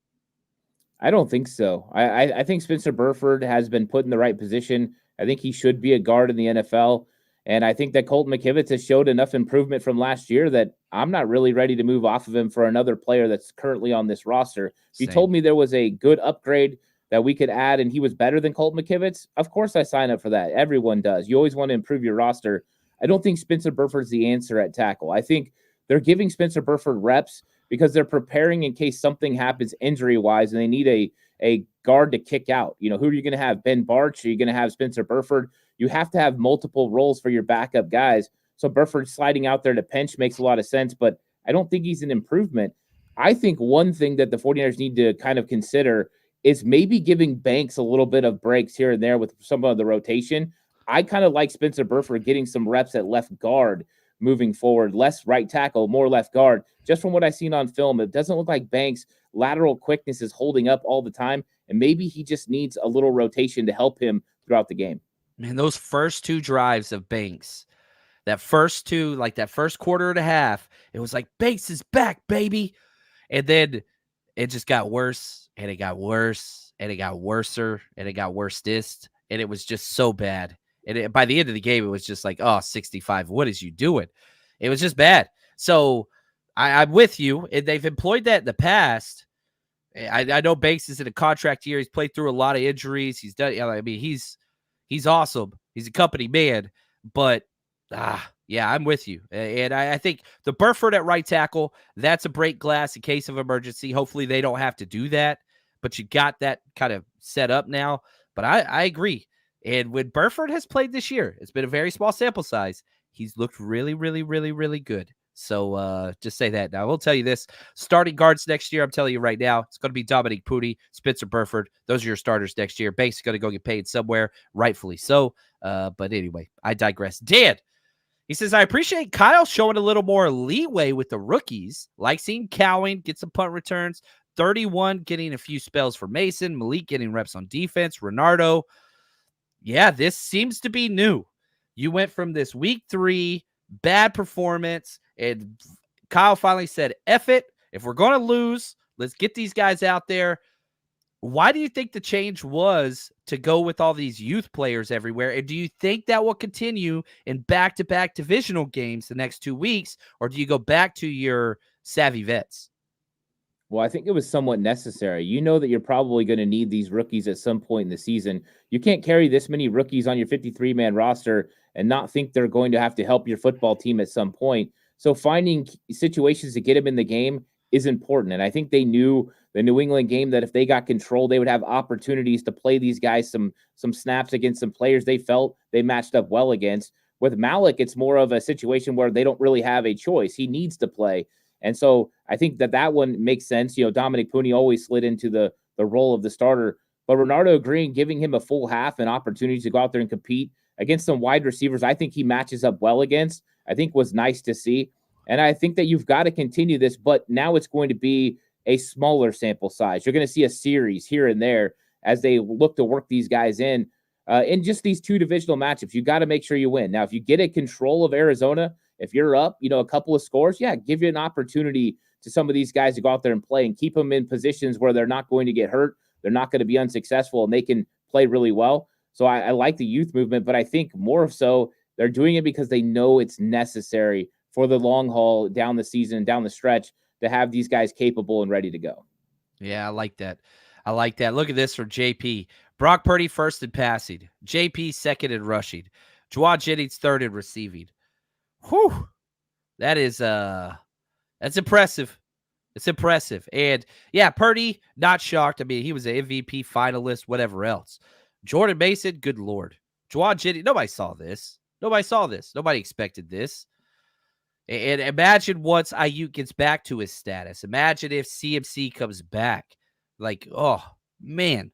I don't think so. I think Spencer Burford has been put in the right position. I think he should be a guard in the NFL. And I think that Colton McKivitz has showed enough improvement from last year that I'm not really ready to move off of him for another player that's currently on this roster. If you told me there was a good upgrade that we could add and he was better than Colton McKivitz, of course I sign up for that. Everyone does. You always want to improve your roster. I don't think Spencer Burford's the answer at tackle. I think they're giving Spencer Burford reps because they're preparing in case something happens injury-wise and they need a guard to kick out. You know, who are you going to have? Ben Barch? Are you going to have Spencer Burford? You have to have multiple roles for your backup guys. So Burford sliding out there to pinch makes a lot of sense, but I don't think he's an improvement. I think one thing that the 49ers need to kind of consider is maybe giving Banks a little bit of breaks here and there with some of the rotation. I kind of like Spencer Burford getting some reps at left guard moving forward, less right tackle, more left guard. Just from what I've seen on film, it doesn't look like Banks' lateral quickness is holding up all the time, and maybe he just needs a little rotation to help him throughout the game. Man, those first 2 drives of Banks, that first quarter and a half, it was like, Banks is back, baby. And then it just got worse, and it got worse, and it got worser, and it got worstest, and it was just so bad. And by the end of the game, it was just like, oh, 65, what is you doing? It was just bad. So I'm with you. And they've employed that in the past. I know Banks is in a contract year. He's played through a lot of injuries. He's done. I mean, he's awesome. He's a company man. But yeah, I'm with you. And I think the Burford at right tackle, that's a break glass in case of emergency. Hopefully they don't have to do that. But you got that kind of set up now. But I agree. And when Burford has played this year, it's been a very small sample size. He's looked really, really, really, really good. So just say that. Now, I will tell you this. Starting guards next year, I'm telling you right now, it's going to be Dominique Pooty, Spencer Burford. Those are your starters next year. Banks is going to go get paid somewhere, rightfully so. But anyway, I digress. Dan, he says, I appreciate Kyle showing a little more leeway with the rookies, like seeing Cowan get some punt returns, 31 getting a few spells for Mason, Malik getting reps on defense, Renardo. Yeah, this seems to be new. You went from this week 3 bad performance, and Kyle finally said, F it. If we're going to lose, let's get these guys out there. Why do you think the change was to go with all these youth players everywhere? And do you think that will continue in back-to-back divisional games the next 2 weeks, or do you go back to your savvy vets? Well, I think it was somewhat necessary. You know that you're probably going to need these rookies at some point in the season. You can't carry this many rookies on your 53-man roster and not think they're going to have to help your football team at some point. So finding situations to get them in the game is important. And I think they knew the New England game that if they got control, they would have opportunities to play these guys some snaps against some players they felt they matched up well against. With Malik, it's more of a situation where they don't really have a choice. He needs to play. And so I think that one makes sense. You know, Dominic Pooty always slid into the role of the starter. But Renardo Green, giving him a full half and opportunities to go out there and compete against some wide receivers I think he matches up well against, I think was nice to see. And I think that you've got to continue this, but now it's going to be a smaller sample size. You're going to see a series here and there as they look to work these guys in just these 2 divisional matchups. You got to make sure you win. Now, if you get a control of Arizona, if you're up, a couple of scores, give you an opportunity to some of these guys to go out there and play and keep them in positions where they're not going to get hurt. They're not going to be unsuccessful, and they can play really well. So I like the youth movement, but I think more so they're doing it because they know it's necessary for the long haul down the season, down the stretch, to have these guys capable and ready to go. Yeah, I like that. Look at this from JP. Brock Purdy first in passing. JP second in rushing. Jawad Jennings third in receiving. Whew. That is that's impressive. It's impressive. And yeah, Purdy, not shocked. I mean, he was an MVP finalist, whatever else. Jordan Mason, good Lord. Jawad Jennings, nobody saw this. Nobody expected this. And imagine once Ayuk gets back to his status. Imagine if CMC comes back. Like, oh, man.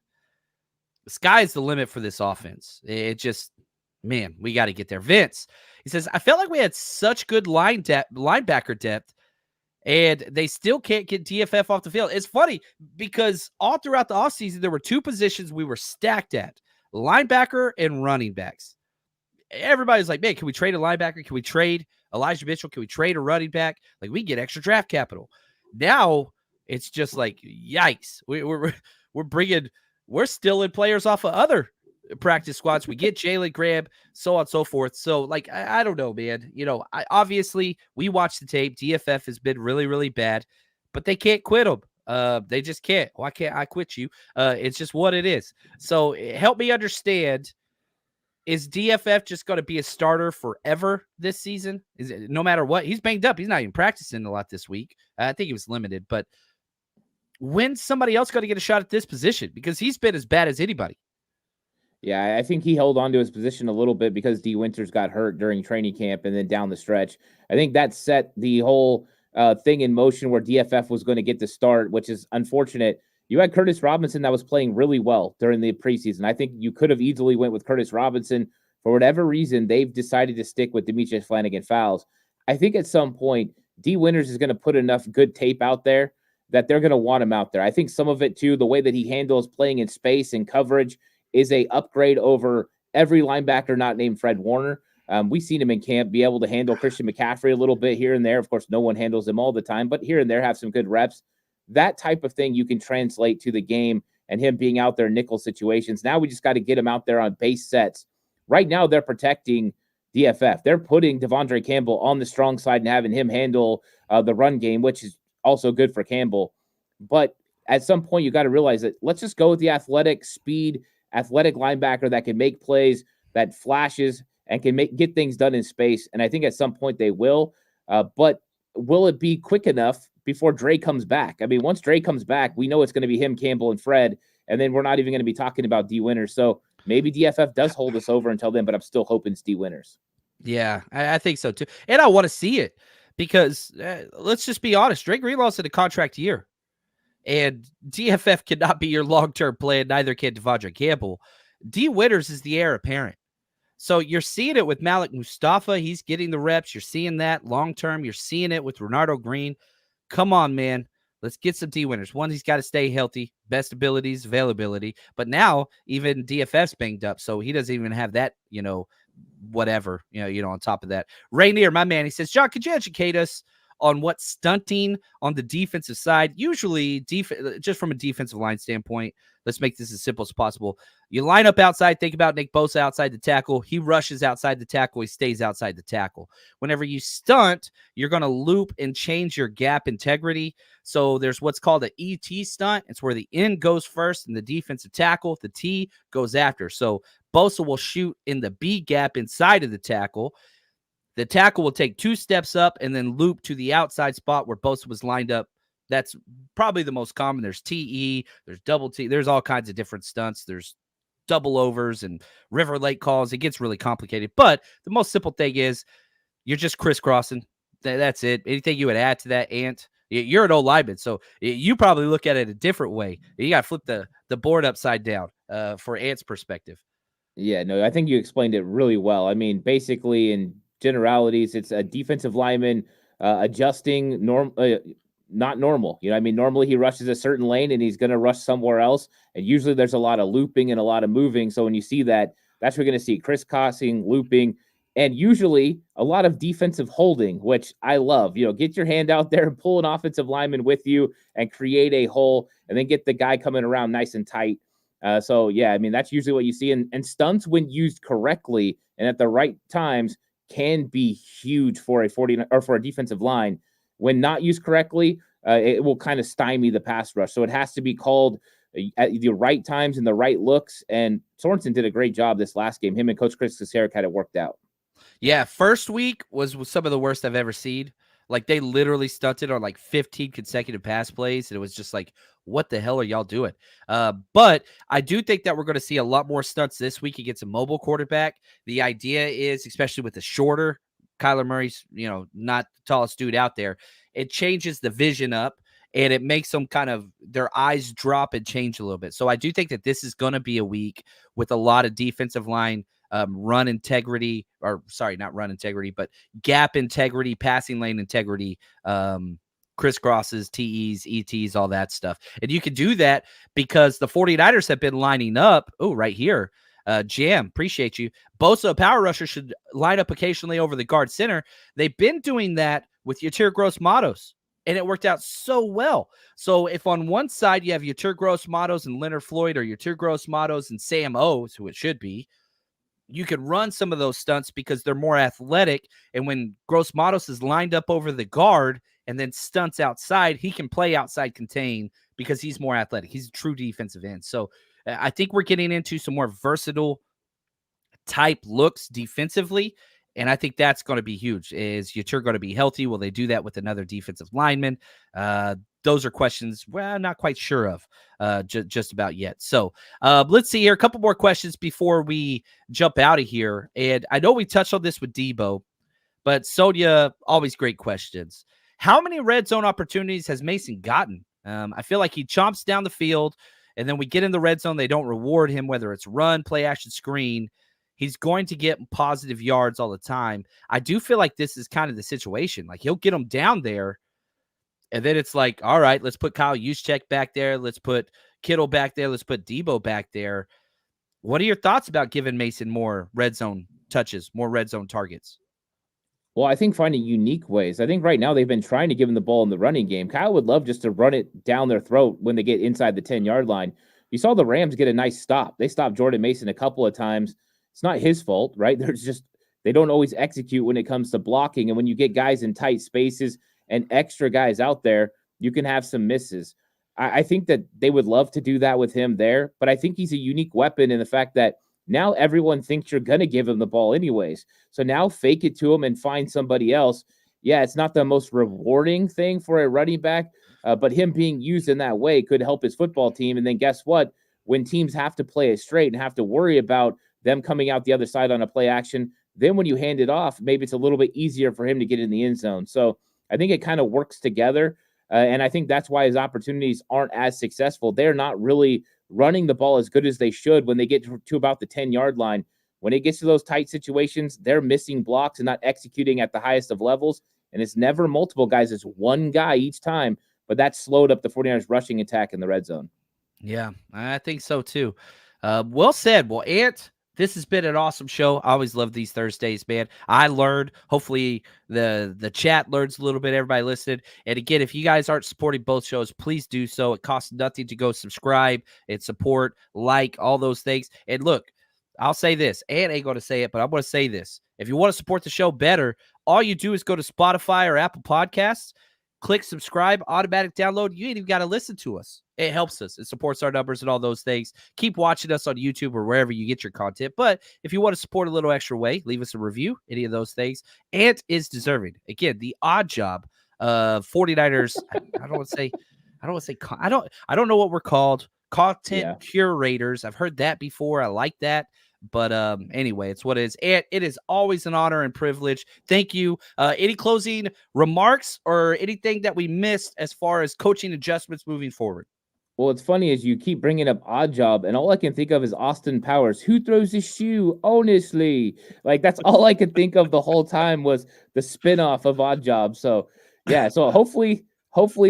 The sky's the limit for this offense. It just, man, we got to get there. Vince, he says, I felt like we had such good linebacker depth, and they still can't get DFF off the field. It's funny because all throughout the offseason, there were two positions we were stacked at, linebacker and running backs. Everybody's like, man, can we trade a linebacker? Can we trade Elijah Mitchell? Can we trade a running back? Like, we get extra draft capital. Now it's just like, yikes. We're still in players off of other practice squads. We get Jalen Graham, so on and so forth. So, like, I don't know, man. Obviously, we watch the tape. DFF has been really, really bad, but they can't quit him. They just can't. Why can't I quit you? It's just what it is. So, help me understand. Is DFF just going to be a starter forever this season? Is it no matter what? He's banged up. He's not even practicing a lot this week. I think he was limited, but when's somebody else going to get a shot at this position? Because he's been as bad as anybody. Yeah, I think he held on to his position a little bit because D. Winters got hurt during training camp and then down the stretch. I think that set the whole thing in motion where DFF was going to get the start, which is unfortunate. You had Curtis Robinson that was playing really well during the preseason. I think you could have easily went with Curtis Robinson. For whatever reason, they've decided to stick with Demetrius Flanagan-Fowles. I think at some point, D. Winters is going to put enough good tape out there that they're going to want him out there. I think some of it, too, the way that he handles playing in space and coverage is a upgrade over every linebacker not named Fred Warner. We've seen him in camp be able to handle Christian McCaffrey a little bit here and there. Of course, no one handles him all the time, but here and there have some good reps. That type of thing you can translate to the game and him being out there in nickel situations. Now we just got to get him out there on base sets. Right now they're protecting DFF. They're putting Devondre Campbell on the strong side and having him handle the run game, which is also good for Campbell. But at some point you got to realize that let's just go with the athletic linebacker that can make plays, that flashes and can get things done in space. And I think at some point they will. But will it be quick enough before Dre comes back? I mean, once Dre comes back, we know it's going to be him, Campbell, and Fred, and then we're not even going to be talking about D. Winters. So maybe DFF does hold us over until then, but I'm still hoping it's D. Winters. Yeah, I think so too. And I want to see it because let's just be honest. Dre Greenlaw's in a contract year, and DFF cannot be your long-term plan. Neither can Devondre Campbell. D. Winters is the heir apparent. So you're seeing it with Malik Mustafa. He's getting the reps. You're seeing that long-term. You're seeing it with Renardo Green. Come on, man. Let's get some D. Winters. One, he's got to stay healthy, best abilities, availability. But now even DFF's banged up, so he doesn't even have that, whatever, on top of that. Rainier, my man, he says, John, could you educate us on what stunting on the defensive side, usually just from a defensive line standpoint? Let's make this as simple as possible. You line up outside, think about Nick Bosa outside the tackle. He rushes outside the tackle. He stays outside the tackle. Whenever you stunt, you're going to loop and change your gap integrity. So there's what's called an ET stunt. It's where the end goes first and the defensive tackle, the T, goes after. So Bosa will shoot in the B gap inside of the tackle. The tackle will take 2 steps up and then loop to the outside spot where Bosa was lined up. That's probably the most common. There's TE, there's double T, there's all kinds of different stunts. There's double overs and River Lake calls. It gets really complicated. But the most simple thing is you're just crisscrossing. That's it. Anything you would add to that, Ant? You're an old lineman, so you probably look at it a different way. You got to flip the board upside down for Ant's perspective. Yeah, no, I think you explained it really well. I mean, basically in generalities, it's a defensive lineman adjusting not normal. Normally he rushes a certain lane and he's going to rush somewhere else. And usually there's a lot of looping and a lot of moving. So when you see that, that's what you're going to see: crisscrossing, looping, and usually a lot of defensive holding, which I love. Get your hand out there and pull an offensive lineman with you and create a hole and then get the guy coming around nice and tight. So yeah, that's usually what you see. And stunts, when used correctly and at the right times, can be huge for a defensive line. When not used correctly, it will kind of stymie the pass rush. So it has to be called at the right times and the right looks. And Sorensen did a great job this last game. Him and Coach Chris Kasarik had it worked out. Yeah, first week was some of the worst I've ever seen. Like, they literally stunted on like 15 consecutive pass plays, and it was just like, what the hell are y'all doing? But I do think that we're going to see a lot more stunts this week against a mobile quarterback. The idea is, especially with the shorter Kyler Murray's, not the tallest dude out there, it changes the vision up. and it makes them kind of their eyes drop and change a little bit. So I do think that this is going to be a week with a lot of defensive line run integrity, or sorry, not run integrity, but gap integrity, passing lane integrity, crisscrosses, TEs, ETs, all that stuff. And you can do that because the 49ers have been lining up. Oh, right here. Jam, appreciate you. Bosa, power rusher, should line up occasionally over the guard center. They've been doing that with Yatir Gross-Matos, and it worked out so well. So if on one side you have Yatir Gross-Matos and Leonard Floyd, or Yatir Gross-Matos and Sam O's, who it should be, you could run some of those stunts because they're more athletic. And when Gross-Matos is lined up over the guard and then stunts outside, he can play outside contain because he's more athletic. He's a true defensive end. So I think we're getting into some more versatile type looks defensively. And I think that's going to be huge. Is Yatir going to be healthy? Will they do that with another defensive lineman? Those are questions I'm not quite sure of just about yet. So let's see here. A couple more questions before we jump out of here. And I know we touched on this with Debo, but Sonia, always great questions. How many red zone opportunities has Mason gotten? I feel like he chomps down the field, and then we get in the red zone. They don't reward him, whether it's run, play action, screen. He's going to get positive yards all the time. I do feel like this is kind of the situation. Like, he'll get them down there, and then it's like, all right, let's put Kyle Juszczyk back there. Let's put Kittle back there. Let's put Debo back there. What are your thoughts about giving Mason more red zone touches, more red zone targets? Well, I think finding unique ways. I think right now they've been trying to give him the ball in the running game. Kyle would love just to run it down their throat when they get inside the 10-yard line. You saw the Rams get a nice stop. They stopped Jordan Mason a couple of times. It's not his fault, right? They don't always execute when it comes to blocking. And when you get guys in tight spaces and extra guys out there, you can have some misses. I think that they would love to do that with him there, but I think he's a unique weapon in the fact that now everyone thinks you're going to give him the ball anyways. So now fake it to him and find somebody else. Yeah, it's not the most rewarding thing for a running back, but him being used in that way could help his football team. And then guess what? When teams have to play it straight and have to worry about them coming out the other side on a play action, then when you hand it off, maybe it's a little bit easier for him to get in the end zone. So I think it kind of works together. And I think that's why his opportunities aren't as successful. They're not really running the ball as good as they should when they get to about the 10-yard line. When it gets to those tight situations, they're missing blocks and not executing at the highest of levels. And it's never multiple guys. It's one guy each time. But that slowed up the 49ers rushing attack in the red zone. Yeah, I think so too. Well said. Well, Ant, this has been an awesome show. I always love these Thursdays, man. I learned. Hopefully the chat learns a little bit, everybody listening. And again, if you guys aren't supporting both shows, please do so. It costs nothing to go subscribe and support, like, all those things. And look, I'll say this. Ant ain't going to say it, but I'm going to say this. If you want to support the show better, all you do is go to Spotify or Apple Podcasts, click subscribe, automatic download. You ain't even got to listen to us. It helps us. It supports our numbers and all those things. Keep watching us on YouTube or wherever you get your content. But if you want to support a little extra way, leave us a review, any of those things. Ant is deserving. Again, the odd job of 49ers. I don't know what we're called. Content curators. I've heard that before. I like that. But anyway, it's what it is. And it is always an honor and privilege. Thank you. Any closing remarks or anything that we missed as far as coaching adjustments moving forward? Well, it's funny as you keep bringing up Odd Job, and all I can think of is Austin Powers. Who throws his shoe? Honestly, like that's all I could think of the whole time was the spinoff of Odd Job. So yeah, so hopefully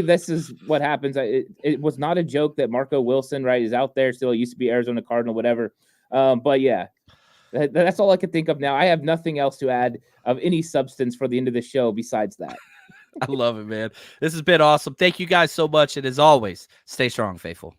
this is what happens. It was not a joke that Marco Wilson, right, is out there still. It used to be Arizona Cardinal, whatever. But yeah, that's all I can think of now. I have nothing else to add of any substance for the end of the show besides that. I love it, man. This has been awesome. Thank you guys so much. And as always, stay strong, faithful.